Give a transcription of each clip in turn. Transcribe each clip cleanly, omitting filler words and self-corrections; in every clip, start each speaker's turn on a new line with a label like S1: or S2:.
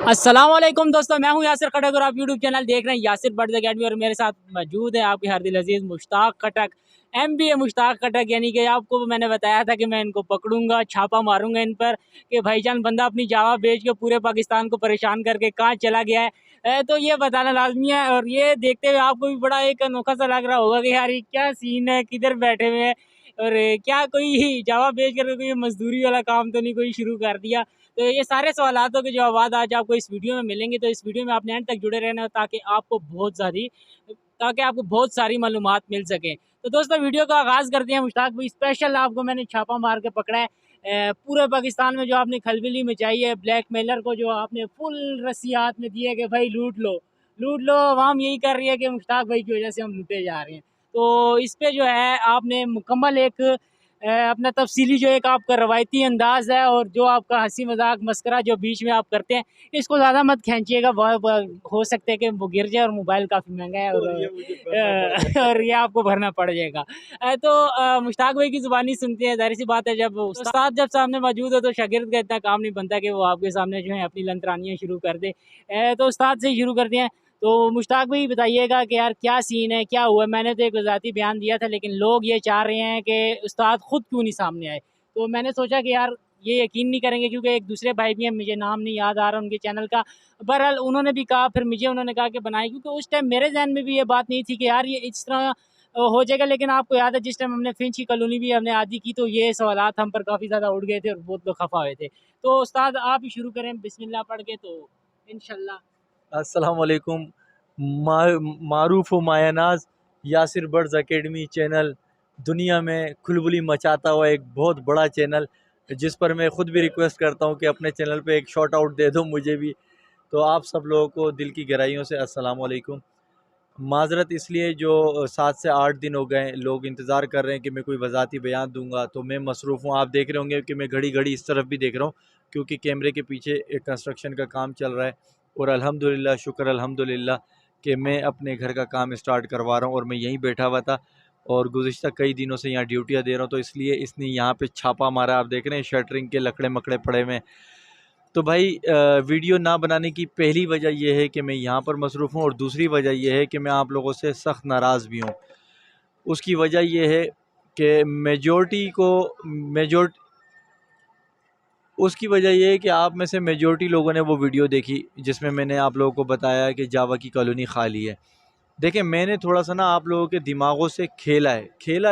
S1: अस्सलाम वालेकुम दोस्तों, मैं हूं यासिर खटक और आप यूट्यूब चैनल देख रहे हैं यासिर बर्ड अकेडमी। और मेरे साथ मौजूद है आपके हर दिल अजीज मुश्ताक खटक, MBA मुश्ताक खटक। यानी कि आपको मैंने बताया था कि मैं इनको पकड़ूंगा, छापा मारूंगा इन पर कि भाईजान बंदा अपनी जावा बेच के पूरे पाकिस्तान को परेशान करके कहाँ चला गया है। तो ये बताना लाजमी है। और ये देखते हुए आपको भी बड़ा एक अनोखा सा लग रहा होगा कि यार ये क्या सीन है, किधर बैठे हुए हैं और क्या कोई जावा बेच करके कोई मजदूरी वाला काम तो नहीं कोई शुरू कर दिया। तो ये सारे सवालों के जवाब आज आपको इस वीडियो में मिलेंगे। तो इस वीडियो में आपने एंड तक जुड़े रहना ताकि आपको बहुत सारी मालूमात मिल सके। तो दोस्तों वीडियो का आगाज़ करते हैं। मुश्ताक भाई स्पेशल आपको मैंने छापा मार के पकड़ा है। पूरे पाकिस्तान में जो आपने खलबली मचाई है, ब्लैक मेलर को जो आपने फुल रस्सी हाथ में दी है कि भाई लूट लो लूट लो, आवाम यही कर रही है कि मुश्ताक भाई की वजह से हम लूटे जा रहे हैं। तो इस पे जो है आपने मुकम्मल एक अपना तफसीली जो एक आपका रवायती अंदाज़ है और जो आपका हंसी मजाक मस्करा जो बीच में आप करते हैं, इसको ज़्यादा मत खींचिएगा। हो सकता है कि वो गिर जाए और मोबाइल काफ़ी महंगा है और ये आपको भरना पड़ जाएगा। मुश्ताक भाई की ज़ुबानी सुनते हैं, ज़ाहिर सी बात है जब उस्ताद जब सामने मौजूद हो तो शागिर्द का इतना काम नहीं बनता कि वो आपके सामने जो है अपनी लंतरानियाँ शुरू कर दे। तो उस्ताद से ही शुरू करते हैं। तो मुश्ताक भाई बताइएगा कि यार क्या सीन है, क्या हुआ। मैंने तो एक वज़ाती बयान दिया था, लेकिन लोग ये चाह रहे हैं कि उस्ताद खुद क्यों नहीं सामने आए। तो मैंने सोचा कि यार ये यकीन नहीं करेंगे क्योंकि एक दूसरे भाई भी हैं, मुझे नाम नहीं याद आ रहा उनके चैनल का। बहरहाल उन्होंने भी कहा, फिर मुझे उन्होंने कहा कि बनाए, क्योंकि उस टाइम मेरे जहन में भी ये बात नहीं थी कि यार ये इस तरह हो जाएगा। लेकिन आपको याद है जिस टाइम हमने फिंच की कॉलोनी भी हमने आदि की, तो ये सवालात हम पर काफ़ी ज़्यादा उड़ गए थे और बहुत लोग खफा हुए थे। तो उस्ताद आप ही शुरू करें बिस्मिल्लाह पढ़ के, तो इंशाल्लाह।
S2: अस्सलाम वालेकुम। मारूफ व मायनाज यासिर बर्ड्स एकेडमी चैनल दुनिया में खुलबुली मचाता हुआ एक बहुत बड़ा चैनल, जिस पर मैं ख़ुद भी रिक्वेस्ट करता हूं कि अपने चैनल पे एक शॉट आउट दे दो मुझे भी। तो आप सब लोगों को दिल की गहराइयों से अस्सलाम वालेकुम। माज़रत इसलिए जो 7 से 8 दिन हो गए लोग इंतज़ार कर रहे हैं कि मैं कोई वज़ाती बयान दूंगा, तो मैं मसरूफ़ हूँ। आप देख रहे होंगे कि मैं घड़ी घड़ी इस तरफ भी देख रहा हूँ क्योंकि कैमरे के पीछे एक कंस्ट्रक्शन का काम चल रहा है। और अल्हम्दुलिल्लाह, शुक्र अल्हम्दुलिल्लाह कि मैं अपने घर का काम स्टार्ट करवा रहा हूँ और मैं यहीं बैठा हुआ था और गुज़िश्ता कई दिनों से यहाँ ड्यूटियाँ दे रहा हूँ, तो इसलिए इसने यहाँ पे छापा मारा। आप देख रहे हैं शटरिंग के लकड़े मकड़े पड़े हुए। तो भाई वीडियो ना बनाने की पहली वजह यह है कि मैं यहाँ पर मसरूफ़ हूँ और दूसरी वजह यह है कि मैं आप लोगों से सख्त नाराज़ भी हूँ। उसकी वजह यह है कि उसकी वजह यह है कि आप में से मेजॉरिटी लोगों ने वो वीडियो देखी जिसमें मैंने आप लोगों को बताया कि जावा की कॉलोनी खाली है। देखिए, मैंने थोड़ा सा ना आप लोगों के दिमागों से खेला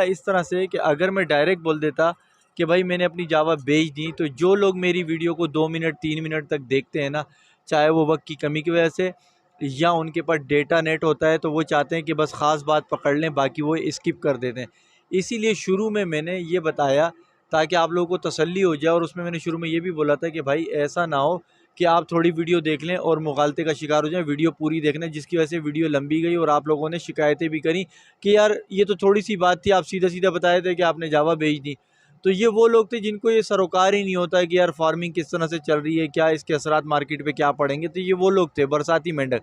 S2: इस तरह से कि अगर मैं डायरेक्ट बोल देता कि भाई मैंने अपनी जावा बेच दी, तो जो लोग मेरी वीडियो को 2 मिनट 3 मिनट तक देखते हैं ना, चाहे वो वक्त की कमी की वजह से या उनके पास डेटा नेट होता है तो वो चाहते हैं कि बस ख़ास बात पकड़ लें, बाकी वो स्किप कर देते हैं। इसीलिए शुरू में मैंने ये बताया ताकि आप लोगों को तसल्ली हो जाए। और उसमें मैंने शुरू में ये भी बोला था कि भाई ऐसा ना हो कि आप थोड़ी वीडियो देख लें और मुगालते का शिकार हो जाएं, वीडियो पूरी देखना, जिसकी वजह से वीडियो लंबी गई और आप लोगों ने शिकायतें भी करी कि यार ये तो थोड़ी सी बात थी, आप सीधा सीधा बताए थे कि आपने जावा भेज दी। तो ये वो लोग थे जिनको ये सरोकार ही नहीं होता है कि यार फार्मिंग किस तरह से चल रही है, क्या इसके असरात मार्केट पे क्या पड़ेंगे। तो ये वो लोग थे बरसाती मेंढक।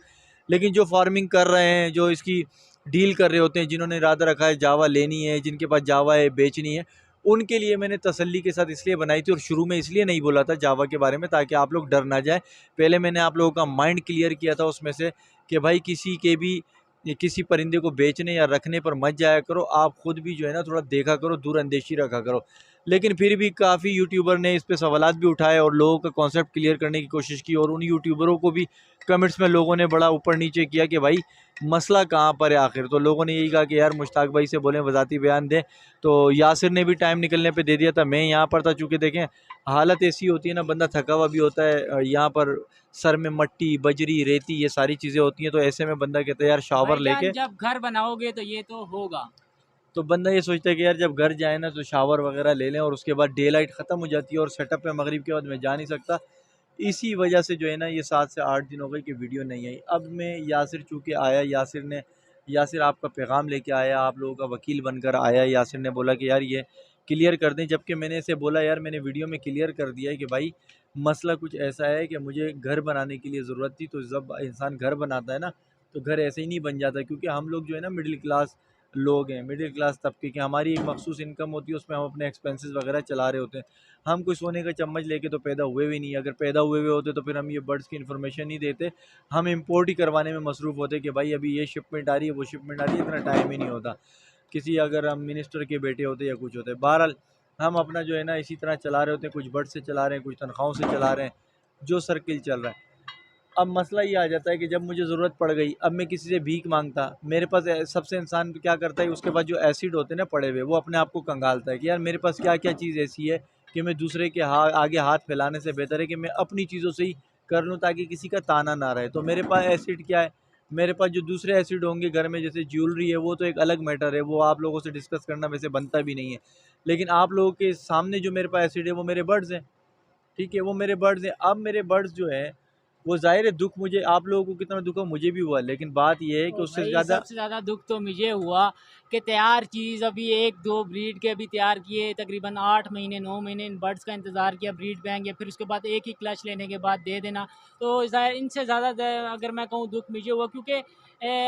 S2: लेकिन जो फार्मिंग कर रहे हैं, जो इसकी डील कर रहे होते हैं, जिन्होंने इरादा रखा है जावा लेनी है, जिनके पास जावा है बेचनी है, उनके लिए मैंने तसल्ली के साथ इसलिए बनाई थी। और शुरू में इसलिए नहीं बोला था जावा के बारे में ताकि आप लोग डर ना जाए। पहले मैंने आप लोगों का माइंड क्लियर किया था उसमें से कि भाई किसी परिंदे को बेचने या रखने पर मत जाया करो, आप खुद भी जो है ना थोड़ा देखा करो, दूर अंदेशी रखा करो। लेकिन फिर भी काफ़ी यूट्यूबर ने इस पे सवालात भी उठाए और लोगों का कॉन्सेप्ट क्लियर करने की कोशिश की। और उन यूट्यूबरों को भी कमेंट्स में लोगों ने बड़ा ऊपर नीचे किया कि भाई मसला कहाँ पर है आखिर। तो लोगों ने यही कहा कि यार मुश्ताक भाई से बोलें वज़ाती बयान दें। तो यासिर ने भी टाइम निकलने पे दे दिया था, मैं यहाँ पर था। चूँकि देखें हालत ऐसी होती है ना, बंदा थका हुआ भी होता है, यहाँ पर सर में मट्टी बजरी रेती ये सारी चीज़ें होती हैं, तो ऐसे में बंदा कहता है यार शावर लेके।
S1: जब घर बनाओगे तो ये तो होगा।
S2: तो बंदा ये सोचता है कि यार जब घर जाए ना तो शावर वगैरह ले लें, और उसके बाद डे लाइट ख़त्म हो जाती है और सेटअप पे मगरिब के बाद मैं जा नहीं सकता। इसी वजह से जो है ना ये 7 से 8 दिन हो गए कि वीडियो नहीं आई। अब मैं यासिर चूँकि आया, यासिर आपका पैगाम लेके आया, आप लोगों का वकील बनकर आया। यासिर ने बोला कि यार ये क्लियर कर दें, जबकि मैंने इसे बोला यार मैंने वीडियो में क्लियर कर दिया है कि भाई मसला कुछ ऐसा है कि मुझे घर बनाने के लिए ज़रूरत थी। तो जब इंसान घर बनाता है ना तो घर ऐसे ही नहीं बन जाता, क्योंकि हम लोग जो है ना मिडिल क्लास लोग हैं, मिडिल क्लास तबके के, हमारी एक मखसूस इनकम होती है, उसमें हम अपने एक्सपेंसेस वगैरह चला रहे होते हैं। हम कोई सोने का चम्मच लेके तो पैदा हुए भी नहीं, अगर पैदा हुए हुए होते तो फिर हम ये बर्ड्स की इन्फॉर्मेशन नहीं देते, हम इंपोर्ट ही करवाने में मसरूफ़ होते कि भाई अभी ये शिपमेंट आ रही है, वो शिपमेंट आ रही है, इतना टाइम ही नहीं होता। किसी अगर हम मिनिस्टर के बेटे होते या कुछ होते, बहरहाल हम अपना जो है ना इसी तरह चला रहे होते हैं, कुछ बर्ड से चला रहे हैं, कुछ तनख्वाहों से चला रहे हैं, जो सर्किल चल रहा है। अब मसला ये आ जाता है कि जब मुझे ज़रूरत पड़ गई, अब मैं किसी से भीख मांगता, मेरे पास सबसे इंसान क्या करता है, उसके पास जो एसिड होते हैं ना पड़े हुए, वो अपने आप को कंगालता है कि यार मेरे पास क्या क्या चीज़ ऐसी है कि मैं दूसरे के आगे हाथ फैलाने से बेहतर है कि मैं अपनी चीज़ों से ही कर लूँ ताकि किसी का ताना ना रहे। तो मेरे पास एसिड क्या है, मेरे पास जो दूसरे एसिड होंगे घर में, जैसे ज्वेलरी है, वो तो एक अलग मैटर है, वो आप लोगों से डिस्कस करना वैसे बनता भी नहीं है। लेकिन आप लोगों के सामने जो मेरे पास एसिड है वो मेरे बर्ड्स हैं, ठीक है, वो मेरे बर्ड्स हैं। अब मेरे बर्ड्स जो है वो ज़ाहिर है दुःख मुझे, आप लोगों को कितना दुःख हो मुझे भी हुआ, लेकिन बात ये है कि
S1: तो
S2: उससे
S1: भाई
S2: ज़्यादा
S1: सबसे ज़्यादा दुख तो मुझे हुआ कि तैयार चीज़ अभी एक दो ब्रीड के अभी तैयार किए, तकरीबन 8 महीने 9 महीने इन बर्ड्स का इंतज़ार किया ब्रीड बैंक, या फिर उसके बाद एक ही क्लच लेने के बाद दे देना। तो इनसे ज़्यादा अगर मैं कहूँ दुख मुझे हुआ, क्योंकि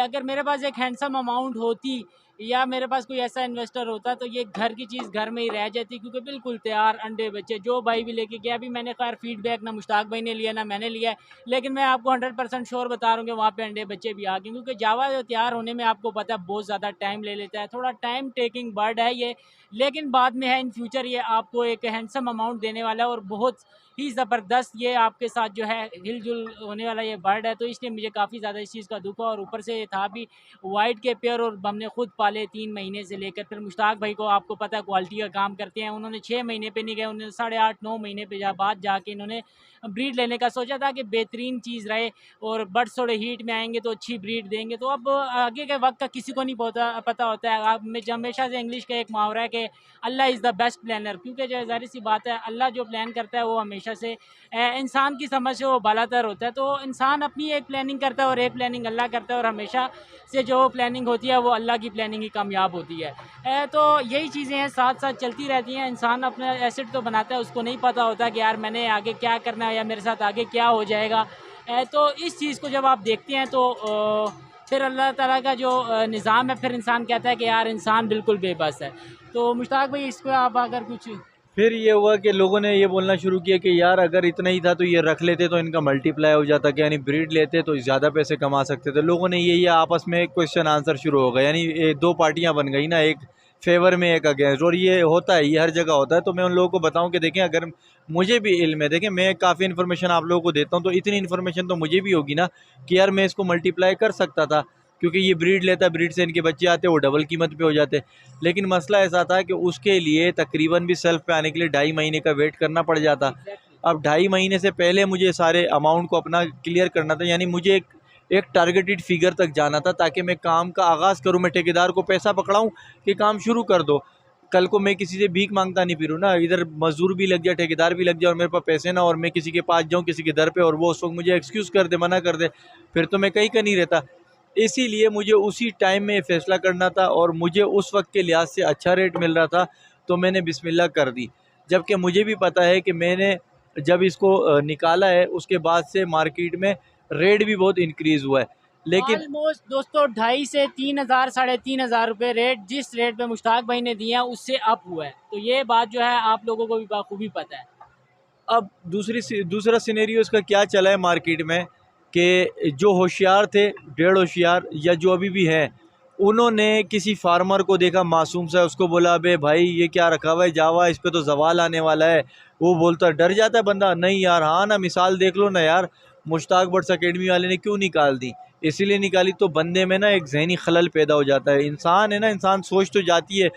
S1: अगर मेरे पास एक हैंडसम अमाउंट होती या मेरे पास कोई ऐसा इन्वेस्टर होता तो ये घर की चीज़ घर में ही रह जाती, क्योंकि बिल्कुल तैयार अंडे बच्चे जो भाई भी लेके गया। अभी मैंने खैर फीडबैक ना मुश्ताक भाई ने लिया ना मैंने लिया है, लेकिन मैं आपको 100% श्योर बता रहा हूँ कि वहाँ पे अंडे बच्चे भी आ गए, क्योंकि जावा जो तैयार होने में आपको पता है बहुत ज़्यादा टाइम ले लेता है, थोड़ा टाइम टेकिंग बर्ड है ये, लेकिन बाद में है इन फ्यूचर ये आपको एक हैंडसम अमाउंट देने वाला है और बहुत ही ज़बरदस्त ये आपके साथ जो है हिलजुल होने वाला ये बर्ड है। तो इसलिए मुझे काफ़ी ज़्यादा इस चीज़ का दुख है, और ऊपर से ये था भी वाइट के पेयर और हमने खुद पाले 3 महीने से लेकर, फिर मुश्ताक भाई को आपको पता है क्वालिटी का काम करते हैं, उन्होंने 6 महीने पे नहीं गए, उन्होंने 8.5 9 महीने पे बाद जाके इन्होंने ब्रीड लेने का सोचा था कि बेहतरीन चीज़ रहे और बर्ड्स थोड़े हीट में आएंगे तो अच्छी ब्रीड देंगे। तो अब आगे के वक्त का किसी को नहीं पता होता है। आप में हमेशा से इंग्लिश का एक मुहावरा है कि अल्लाह इज़ द बेस्ट प्लानर, क्योंकि जो ज़ाहिर सी बात है अल्लाह जो प्लान करता है वो हमेशा से इंसान की समझ से वो बालातर होता है। तो इंसान अपनी एक प्लानिंग करता है और एक प्लानिंग अल्लाह करता है, और हमेशा से जो प्लानिंग होती है वो अल्लाह की प्लानिंग ही कामयाब होती है। तो यही चीज़ें हैं साथ साथ चलती रहती हैं। इंसान अपना एसेट तो बनाता है, उसको नहीं पता होता कि यार मैंने आगे क्या करना है या मेरे साथ आगे क्या हो जाएगा। तो इस चीज़ को जब आप देखते हैं तो फिर अल्लाह ताला का जो निज़ाम है, फिर इंसान कहता है कि यार इंसान बिल्कुल बेबस है। तो मुश्ताक भाई इस पर आप अगर कुछ।
S2: फिर ये हुआ कि लोगों ने ये बोलना शुरू किया कि यार अगर इतना ही था तो ये रख लेते तो इनका मल्टीप्लाई हो जाता, कि यानी ब्रीड लेते तो ज़्यादा पैसे कमा सकते थे। लोगों ने ये आपस में क्वेश्चन आंसर शुरू हो गया, यानी ये दो पार्टियां बन गई ना, एक फेवर में एक अगेंस्ट, और ये होता है, ये हर जगह होता है। तो मैं उन लोगों को बताऊं कि देखें, अगर मुझे भी इल्म है, देखें मैं काफ़ी इन्फॉर्मेशन आप लोगों को देता हूँ, तो इतनी इन्फॉर्मेशन तो मुझे भी होगी ना कि यार मैं इसको मल्टीप्लाई कर सकता था, क्योंकि ये ब्रीड लेता है, ब्रीड से इनके बच्चे आते वो डबल कीमत पे हो जाते। लेकिन मसला ऐसा था कि उसके लिए तकरीबन भी सेल्फ पे आने के लिए 2.5 महीने का वेट करना पड़ जाता। अब 2.5 महीने से पहले मुझे सारे अमाउंट को अपना क्लियर करना था, यानी मुझे एक टारगेटेड फिगर तक जाना था ताकि मैं काम का आगाज़ करूँ, मैं ठेकेदार को पैसा पकड़ाऊँ कि काम शुरू कर दो। कल को मैं किसी से भीख मांगता नहीं फिरूँ ना, इधर मजदूर भी लग जाए, ठेकेदार भी लग जाए और मेरे पास पैसे ना, और मैं किसी के पास जाऊँ किसी के दर पे और वो उस वक्त मुझे एक्सक्यूज़ कर दे, मना कर दे, फिर तो मैं कहीं का नहीं रहता। इसीलिए मुझे उसी टाइम में फ़ैसला करना था और मुझे उस वक्त के लिहाज से अच्छा रेट मिल रहा था, तो मैंने बिस्मिल्लाह कर दी। जबकि मुझे भी पता है कि मैंने जब इसको निकाला है उसके बाद से मार्केट में रेट भी बहुत इंक्रीज़ हुआ है, लेकिन
S1: ऑलमोस्ट दोस्तों 2.5 से 3,000 3,500 रुपये रेट जिस रेट पे मुश्ताक भाई ने दिया उससे अप हुआ है। तो ये बात जो है आप लोगों को भी बाखूबी पता है।
S2: अब दूसरा सिनेरियो इसका क्या चला है मार्केट में कि जो होशियार थे, डेढ़ होशियार या जो अभी भी हैं, उन्होंने किसी फार्मर को देखा मासूम सा, उसको बोला अबे भाई ये क्या रखा हुआ है जावा, इस पे तो जवाल आने वाला है। वो बोलता, डर जाता है बंदा, नहीं यार, हाँ ना, मिसाल देख लो ना यार, मुश्ताक बर्ड्स अकेडमी वाले ने क्यों निकाल दी, इसीलिए निकाली। तो बंदे में ना एक जहनी खलल पैदा हो जाता है, इंसान है ना, इंसान सोच तो जाती है,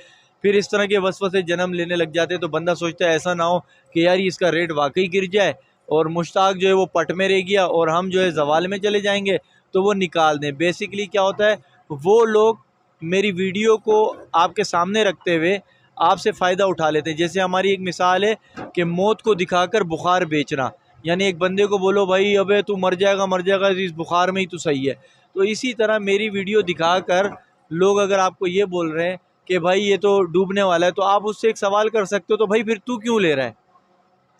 S2: फिर इस तरह के वसवसे जन्म लेने लग जाते हैं। तो बंदा सोचता है ऐसा ना हो कि यार इसका रेट वाकई गिर जाए और मुश्ताक जो है वो पट में रह गया और हम जो है जवाल में चले जाएंगे, तो वो निकाल दें। बेसिकली क्या होता है, वो लोग मेरी वीडियो को आपके सामने रखते हुए आपसे फ़ायदा उठा लेते हैं। जैसे हमारी एक मिसाल है कि मौत को दिखाकर बुखार बेचना, यानी एक बंदे को बोलो भाई अबे तू मर जाएगा, इस बुखार में ही तो सही है। तो इसी तरह मेरी वीडियो दिखाकर लोग अगर आपको ये बोल रहे हैं कि भाई ये तो डूबने वाला है, तो आप उससे एक सवाल कर सकते हो, तो भाई फिर तू क्यों ले रहा है।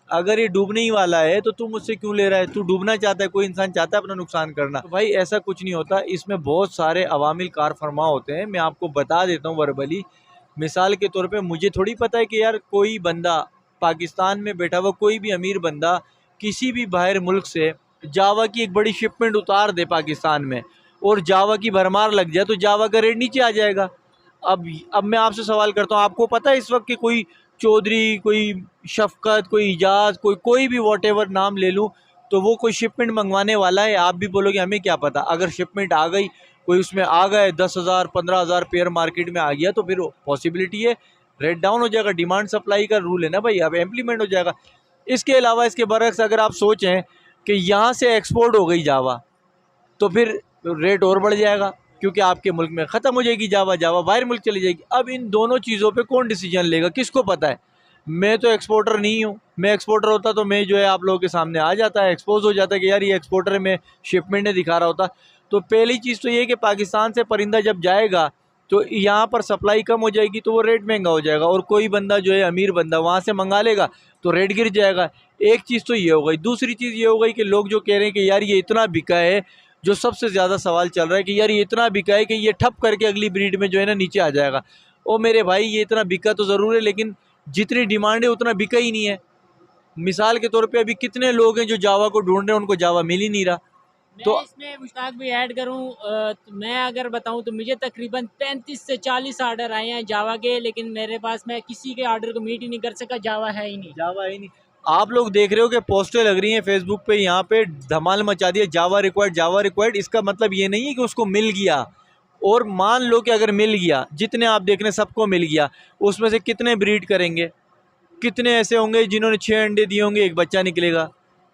S2: अगर ये डूबने ही वाला है तो तू मुझसे क्यों ले रहा है? तू डूबना चाहता है, कोई इंसान चाहता है अपना नुकसान करना? तो भाई ऐसा कुछ नहीं होता, इसमें बहुत सारे अवामिल कार फरमा होते हैं। मैं आपको बता देता हूँ वर्बली, मिसाल के तौर पे मुझे थोड़ी पता है कि यार कोई बंदा पाकिस्तान में बैठा हुआ, कोई भी अमीर बंदा किसी भी बाहर मुल्क से जावा की एक बड़ी शिपमेंट उतार दे पाकिस्तान में और जावा की भरमार लग जाए तो जावा का रेट नीचे आ जाएगा। अब मैं आपसे सवाल करता हूँ, आपको पता है इस वक्त कि कोई चौधरी, कोई शफकत, कोई इजाज़, कोई भी वॉटेवर नाम ले लूँ, तो वो कोई शिपमेंट मंगवाने वाला है? आप भी बोलोगे हमें क्या पता। अगर शिपमेंट आ गई, कोई उसमें आ गए 10,000 15,000 पेयर मार्केट में आ गया तो फिर पॉसिबिलिटी है रेट डाउन हो जाएगा। डिमांड सप्लाई का रूल है ना भाई, अब इम्प्लीमेंट हो जाएगा। इसके अलावा इसके बरक्स अगर आप सोचें कि यहाँ से एक्सपोर्ट हो गई जावा तो फिर रेट और बढ़ जाएगा, क्योंकि आपके मुल्क में ख़त्म हो जाएगी जावा, जावा बाहर मुल्क चली जाएगी। अब इन दोनों चीज़ों पे कौन डिसीजन लेगा, किसको पता है? मैं तो एक्सपोर्टर नहीं हूँ, मैं एक्सपोर्टर होता तो मैं जो है आप लोगों के सामने आ जाता है, एक्सपोज हो जाता है कि यार ये एक्सपोर्टर में शिपमेंट ने दिखा रहा होता। तो पहली चीज़ तो ये कि पाकिस्तान से परिंदा जब जाएगा तो यहाँ पर सप्लाई कम हो जाएगी तो वो रेट महंगा हो जाएगा, और कोई बंदा जो है अमीर बंदा वहाँ से मंगा लेगा तो रेट गिर जाएगा। एक चीज़ तो ये हो गई। दूसरी चीज़ ये हो गई कि लोग जो कह रहे हैं कि यार ये इतना बिका है, जो सबसे ज़्यादा सवाल चल रहा है कि यार ये इतना बिका है कि ये ठप करके अगली ब्रीड में जो है ना नीचे आ जाएगा। ओ मेरे भाई, ये इतना बिका तो ज़रूर है, लेकिन जितनी डिमांड है उतना बिका ही नहीं है। मिसाल के तौर पे अभी कितने लोग हैं जो जावा को ढूंढ रहे हैं, उनको जावा मिल ही नहीं रहा।
S1: मैं
S2: तो
S1: इसमें मुश्ताक भी ऐड करूं, तो मैं अगर बताऊं तो मुझे तकरीबन 35 से 40 ऑर्डर आए हैं जावा के, लेकिन मेरे पास मैं किसी के ऑर्डर को मीट ही नहीं कर सका, जावा है ही नहीं।
S2: जावा ही नहीं। आप लोग देख रहे हो कि पोस्टर लग रही हैं फेसबुक पे, यहाँ पे धमाल मचा दिया, जावा रिक्वायर्ड, जावा रिक्वायर्ड। इसका मतलब ये नहीं है कि उसको मिल गया। और मान लो कि अगर मिल गया, जितने आप देख रहे हैं सबको मिल गया, उसमें से कितने ब्रीड करेंगे? कितने ऐसे होंगे जिन्होंने 6 अंडे दिए होंगे, एक बच्चा निकलेगा?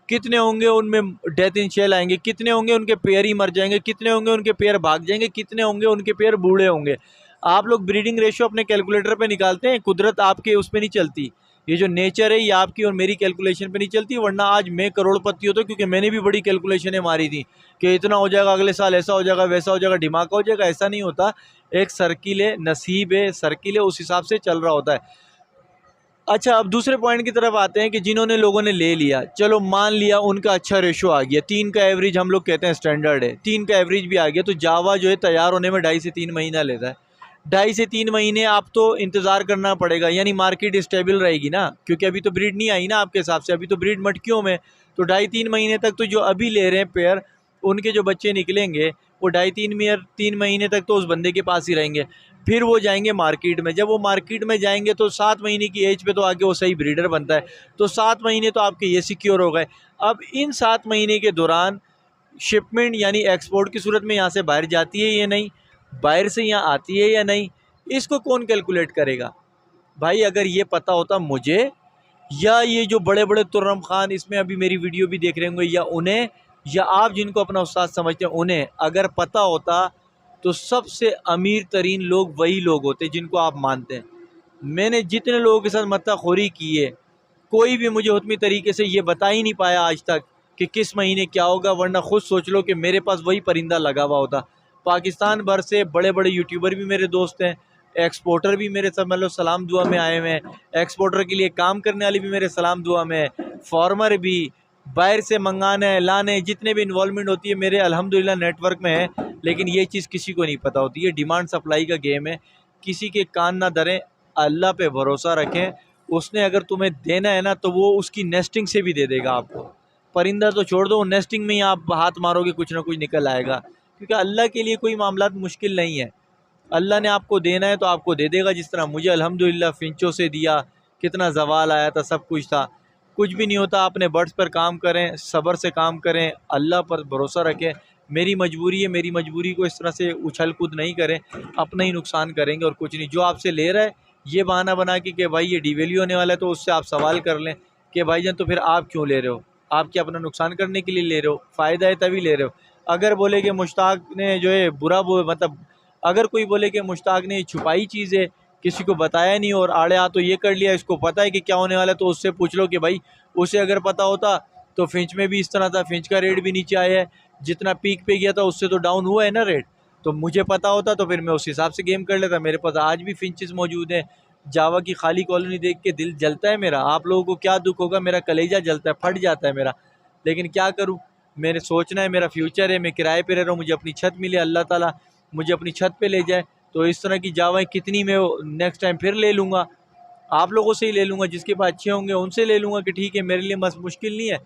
S2: कितने होंगे उनमें डेथ इन शेल आएंगे? कितने होंगे उनके पेयर ही मर जाएंगे? कितने होंगे उनके पेयर भाग जाएंगे? कितने होंगे उनके पेयर बूढ़े होंगे? आप लोग ब्रीडिंग रेशियो अपने कैलकुलेटर पे निकालते हैं, कुदरत आपके उस पर नहीं चलती। ये जो नेचर है ये आपकी और मेरी कैलकुलेशन पे नहीं चलती, वरना आज मैं करोड़पति होता, क्योंकि मैंने भी बड़ी कैलकुलेशनें मारी थी कि इतना हो जाएगा, अगले साल ऐसा हो जाएगा, वैसा हो जाएगा, धमाका हो जाएगा। ऐसा नहीं होता। एक सर्किल है, नसीब है, सर्किल है, उस हिसाब से चल रहा होता है। अच्छा, अब दूसरे पॉइंट की तरफ आते हैं कि जिन्होंने लोगों ने ले लिया, चलो मान लिया उनका अच्छा रेशो आ गया, 3 का एवरेज हम लोग कहते हैं स्टैंडर्ड है, 3 का एवरेज भी आ गया, तो जावा जो है तैयार होने में 2.5 से 3 महीना लेता है। 2.5 से 3 महीने आप तो इंतज़ार करना पड़ेगा, यानी मार्केट स्टेबल रहेगी ना, क्योंकि अभी तो ब्रीड नहीं आई ना आपके हिसाब से, अभी तो ब्रीड मटकियों में। तो 2.5-3 महीने तक तो जो अभी ले रहे हैं पेयर, उनके जो बच्चे निकलेंगे वो 2.5-3 महीने तक तो उस बंदे के पास ही रहेंगे। फिर वो जाएंगे मार्केट में, जब वो मार्केट में जाएंगे तो 7 महीने की एज पे तो आगे वो सही ब्रीडर बनता है, तो 7 महीने तो आपके ये सिक्योर हो गए। अब इन 7 महीने के दौरान शिपमेंट यानी एक्सपोर्ट की सूरत में यहाँ से बाहर जाती है या नहीं, बाहर से यहाँ आती है या नहीं, इसको कौन कैलकुलेट करेगा भाई? अगर ये पता होता मुझे, या ये जो बड़े बड़े तुर्रम खान इसमें अभी मेरी वीडियो भी देख रहे होंगे, या उन्हें, या आप जिनको अपना उस्ताद समझते हैं उन्हें अगर पता होता, तो सबसे अमीर तरीन लोग वही लोग होते जिनको आप मानते हैं। मैंने जितने लोगों के साथ मत्ताखोरी की है, कोई भी मुझे हुतमी तरीके से ये बता ही नहीं पाया आज तक कि किस महीने क्या होगा, वरना खुद सोच लो कि मेरे पास वही परिंदा लगा हुआ होता। पाकिस्तान भर से बड़े बड़े यूट्यूबर भी मेरे दोस्त हैं, एक्सपोर्टर भी मेरे सब मतलब सलाम दुआ में आए हुए हैं, एक्सपोर्टर के लिए काम करने वाले भी मेरे सलाम दुआ में है, फार्मर भी, बाहर से मंगाने लाने जितने भी इन्वॉल्वमेंट होती है मेरे अल्हम्दुलिल्लाह नेटवर्क में है। लेकिन ये चीज़ किसी को नहीं पता होती, ये डिमांड सप्लाई का गेम है। किसी के कान ना धरें, अल्लाह पे भरोसा रखें, उसने अगर तुम्हें देना है ना तो वो उसकी नेस्टिंग से भी दे देगा आपको। परिंदा तो छोड़ दो, नेस्टिंग में ही आप हाथ मारोगे कुछ ना कुछ निकल आएगा, क्योंकि अल्लाह के लिए कोई मामला मुश्किल नहीं है। अल्लाह ने आपको देना है तो आपको दे देगा, जिस तरह मुझे अल्हम्दुलिल्लाह फिंचों से दिया, कितना जवाल आया था, सब कुछ था। कुछ भी नहीं होता, अपने बर्ड्स पर काम करें, सब्र से काम करें, अल्लाह पर भरोसा रखें। मेरी मजबूरी है, मेरी मजबूरी को इस तरह से उछल कूद नहीं करें, अपना ही नुकसान करेंगे और कुछ नहीं। जो आपसे ले रहा है ये बहाना बना कि भाई ये डिवेल्यू होने वाला है, तो उससे आप सवाल कर लें कि भाईजान तो फिर आप क्यों ले रहे हो, आप क्या अपना नुकसान करने के लिए ले रहे हो, फ़ायदा है तभी ले रहे हो। अगर बोले कि मुश्ताक ने जो है मतलब अगर कोई बोले कि मुश्ताक ने छुपाई चीज़ है, किसी को बताया नहीं और आड़े हाथों ये कर लिया, इसको पता है कि क्या होने वाला है, तो उससे पूछ लो कि भाई उसे अगर पता होता तो फिंच में भी इस तरह था, फिंच का रेट भी नीचे आया है, जितना पीक पे गया था उससे तो डाउन हुआ है ना रेट। तो मुझे पता होता तो फिर मैं उस हिसाब से गेम कर लेता। मेरे पास आज भी फिंचेस मौजूद हैं, जावा की खाली कॉलोनी देख के दिल जलता है मेरा। आप लोगों को क्या दुख होगा, मेरा कलेजा जलता है, फट जाता है मेरा। लेकिन क्या करूँ, मैंने सोचना है, मेरा फ्यूचर है, मैं किराए पे रह रहा हूँ, मुझे अपनी छत मिले, अल्लाह ताला मुझे अपनी छत पे ले जाए। तो इस तरह की जावाएँ कितनी मैं नेक्स्ट टाइम फिर ले लूँगा, आप लोगों से ही ले लूँगा, जिसके पास अच्छे होंगे उनसे ले लूँगा कि ठीक है, मेरे लिए बस मुश्किल नहीं है।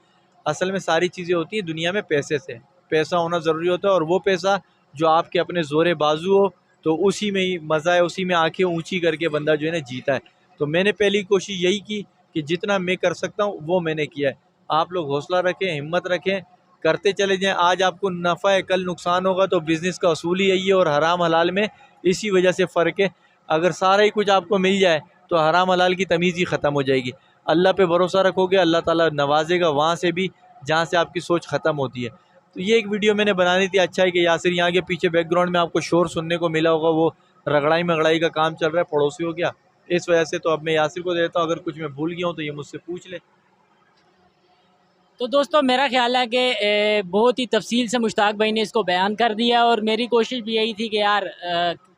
S2: असल में सारी चीज़ें होती हैं दुनिया में पैसे से, पैसा होना ज़रूरी होता है, और वो पैसा जो आपके अपने ज़ोरे बाजू हो, तो उसी में ही मज़ा है, उसी में आंखें ऊंची करके बंदा जो है ना जीता है। तो मैंने पहली कोशिश यही की कि जितना मैं कर सकता हूँ वो मैंने किया है। आप लोग हौसला रखें, हिम्मत रखें, करते चले जाएं। आज आपको नफ़ा है, कल नुकसान होगा, तो बिज़नेस का असूल ही यही है, और हराम हलाल में इसी वजह से फ़र्क है। अगर सारा ही कुछ आपको मिल जाए तो हराम हलाल की तमीज़ ही ख़त्म हो जाएगी। अल्लाह पे भरोसा रखोगे, अल्लाह ताला नवाजेगा वहाँ से भी जहाँ से आपकी सोच ख़त्म होती है। तो ये एक वीडियो मैंने बनानी थी। अच्छा है कि यासिर यहाँ के पीछे बैकग्राउंड में आपको शोर सुनने को मिला होगा, वो रगड़ाई मगड़ाई का काम चल रहा है, पड़ोसी हो गया इस वजह से। तो अब मैं यासिर को देता हूँ, अगर कुछ मैं भूल गया हूँ तो ये मुझसे पूछ ले।
S1: तो दोस्तों मेरा ख्याल है कि बहुत ही तफसील से मुश्ताक भाई ने इसको बयान कर दिया, और मेरी कोशिश भी यही थी कि यार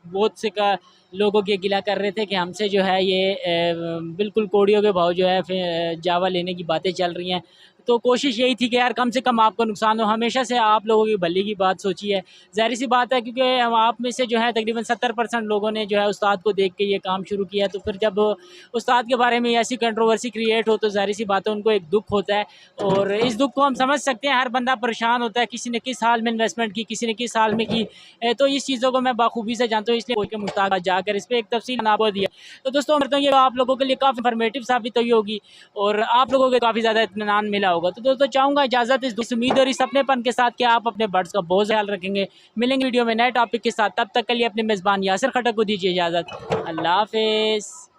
S1: बहुत से का लोगों के गिला कर रहे थे कि हमसे जो है ये बिल्कुल कोड़ियों के भाव जो है फिर जावा लेने की बातें चल रही हैं। तो कोशिश यही थी कि यार कम से कम आपको नुकसान हो, हमेशा से आप लोगों की भली की बात सोची है। ज़ाहिर सी बात है, क्योंकि हम आप में से जो है तकरीबन 70% लोगों ने जो है उस्ताद को देख के ये काम शुरू किया। तो फिर जब उस्ताद के बारे में ऐसी कंट्रोवर्सी क्रिएट हो तो ज़ाहिर सी बात है उनको एक दुख होता है, और इस दुख को हम समझ सकते हैं। हर बंदा परेशान होता है, किसी ने किस हाल में इन्वेस्टमेंट की, किसी ने किस हाल में की। तो इस चीज़ों को मैं बाखूबी से जानता हूँ, इसलिए मुश्ताक जाकर इस पर एक तफसील आपको दिया। तो दोस्तों मैं तो ये आप लोगों के लिए काफ़ी इन्फॉर्मेटिव साबित हुई होगी, और आप लोगों को काफ़ी ज़्यादा इत्मीनान मिला होगा। तो दोस्तों चाहूँगा इजाज़त इस उम्मीद और इस अपनेपन के साथ कि आप अपने बर्ड्स का बहुत ख्याल रखेंगे। मिलेंगे वीडियो में नए टॉपिक के साथ, तब तक के लिए अपने मेज़बान यासिर खटक को दीजिए इजाज़त। अल्लाह हाफ़िज़।